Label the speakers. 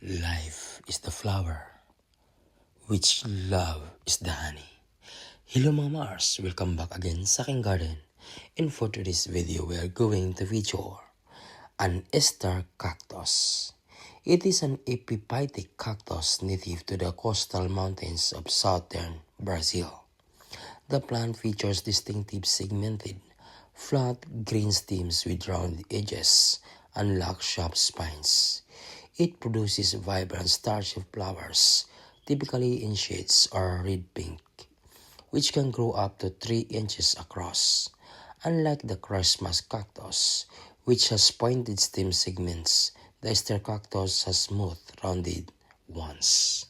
Speaker 1: Life is the flower, which love is the honey. Hello mga Mars, welcome back again sa aking garden. And for today's video, we are going to feature an Easter cactus. It is an epiphytic cactus native to the coastal mountains of southern Brazil. The plant features distinctive segmented, flat green stems with round edges and large sharp spines. It produces vibrant starchy flowers, typically in shades or red-pink, which can grow up to 3 inches across. Unlike the Christmas cactus, which has pointed stem segments, the Easter cactus has smooth, rounded ones.